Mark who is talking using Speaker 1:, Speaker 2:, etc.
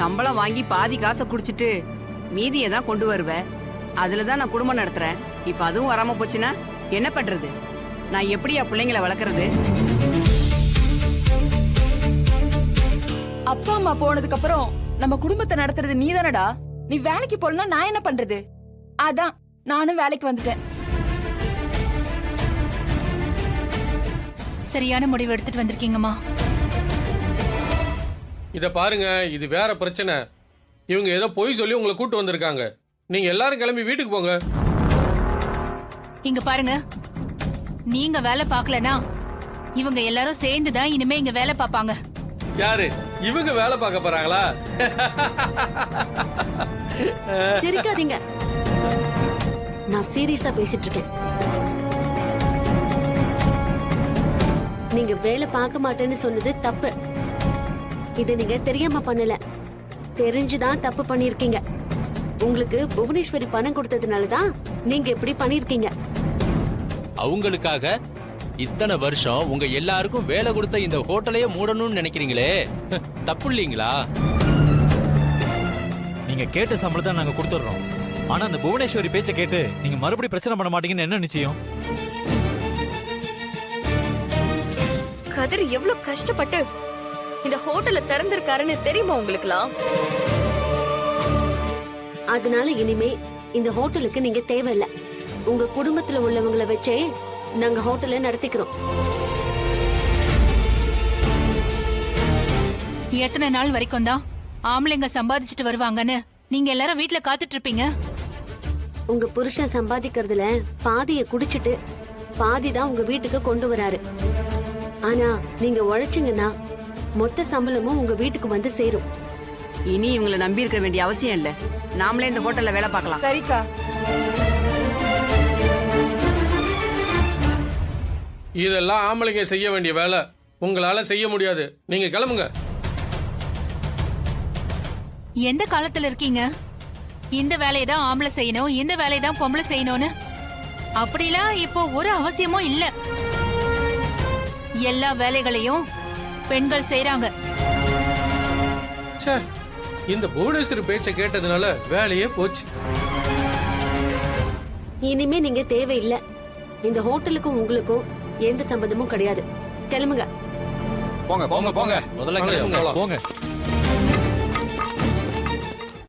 Speaker 1: சம்பளம் வாங்கி பாதி காசை குடிச்சிட்டு மீதியை தான் கொண்டு வருவ. அதுலதான் நான் குடும்பம் நடத்துறேன். இப்ப அதுவும் வராம போச்சுன்னா என்ன பண்றது? நான் எப்படியா பிள்ளைங்களை வளர்க்கறது?
Speaker 2: அப்பா அம்மா போனதுக்கு அப்புறம் நம்ம குடும்பத்தை நடத்துறது நீ தானடா. நீ வேலைக்கு போலனா நான் என்ன பண்றது? அதான் நானும் வேலைக்கு வந்துட்டேன்.
Speaker 3: சரியான முடிவு எடுத்துட்டு வந்திருக்கீங்கம்மா.
Speaker 4: இத பாருங்க, இது வேற பிரச்சனை. இவங்க ஏதோ பொய் சொல்லி உங்களை கூட்டு வந்திருக்காங்க. நீங்க எல்லாரும் கிளம்பி வீட்டுக்கு போங்க.
Speaker 3: இங்க பாருங்க, நீங்க வேலை பார்க்கலனா இவங்க எல்லாரும் சேர்ந்து தான் இனிமே இங்க வேலை பார்ப்பாங்க.
Speaker 4: யாரு இவங்க வேலை பார்க்க போறாங்களா?
Speaker 5: சிரிக்காதீங்க, நான் சீரியஸா பேசிட்டு இருக்கேன். நீங்க வேலை பார்க்க மாட்டேன்னு சொன்னது தப்பு. இது நீங்க தெரியாம பண்ணல, தெரிஞ்சுதான் தப்பு பண்ணிருக்கீங்க. உங்களுக்கு புவனேஸ்வரி பணம் கொடுத்ததுனாலதான் நீங்க இப்படி பண்ணிருக்கீங்க.
Speaker 6: அவங்களுக்காக இத்தனை வருஷம் உங்க எல்லாருக்கும் வேலை கொடுத்த இந்த ஹோட்டலையே மூடணும்னு நினைக்கிறீங்களே, தப்பு இல்லீங்களா?
Speaker 7: நீங்க கேட்ட சம்பளத்தை நாங்க கொடுத்துடுறோம். ஆனா அந்த புவனேஸ்வரி பேச்ச கேட்டு நீங்க மறுபடியும் பிரச்சனை பண்ண மாட்டீங்கன்னு என்ன நிச்சயம்?
Speaker 8: கதிர் எவ்வளவு கஷ்டப்பட்டு இந்த ஹோட்டலை திறந்திருக்காருன்னு தெரியுமா உங்களுக்குலாம்?
Speaker 5: அதனால இனிமே இந்த ஹோட்டலுக்கு நீங்க தேவையில்லை. உங்க குடும்பத்துல உள்ளவங்களை வச்சே நாங்க ஹோட்டலை நடத்திக்கிறோம்.
Speaker 3: எத்தனை நாள் வரைக்கும் தான் ஆம்பளைங்க சம்பாதிச்சுட்டு வருவாங்கன்னு நீங்க எல்லாரும் வீட்டுல காத்துட்டு இருப்பீங்க?
Speaker 5: உங்க புருஷன் சம்பாதிக்கிறதுல பாதிய குடிச்சிட்டு பாதி தான் உங்க வீட்டுக்கு கொண்டு வராரு. ஆனா நீங்க உழைச்சிங்கன்னா மொத்த சம்பளமும் உங்க வீட்டுக்கு வந்து சேரும்.
Speaker 1: இனி இவங்களை நம்பி இருக்க வேண்டிய அவசியம் இல்ல. நாமளே இந்த ஹோட்டல்ல வேலை பார்க்கலாம்.
Speaker 2: சரிக்கா.
Speaker 4: இதெல்லாம் ஆம்பளைங்க செய்ய வேண்டிய வேலை. உங்களால செய்ய முடியாது. நீங்க கிளம்புங்க.
Speaker 3: எந்த காலத்துல இருக்கீங்க? இந்த வேலையை தான் ஆம்பளை செய்யணும், இந்த வேலையை தான் பொம்பளை செய்யணும்னு அப்படிலாம் இப்போ ஒரு அவசியமும் இல்ல. எல்லா வேலைகளையும் பெண்கள் செய்யறாங்க.
Speaker 4: இந்த புவனேஸ்வரி பேச்ச கேட்டதுனால வேலையே போச்சு.
Speaker 5: இனிமே நீங்க தேவையில்லை. இந்த ஹோட்டலுக்கும் உங்களுக்கும் எந்த சம்பந்தமும் கிடையாது. கிளம்புங்க.
Speaker 6: போங்க போங்க போங்க, முதல்ல கிளம்புங்க.
Speaker 7: போங்க.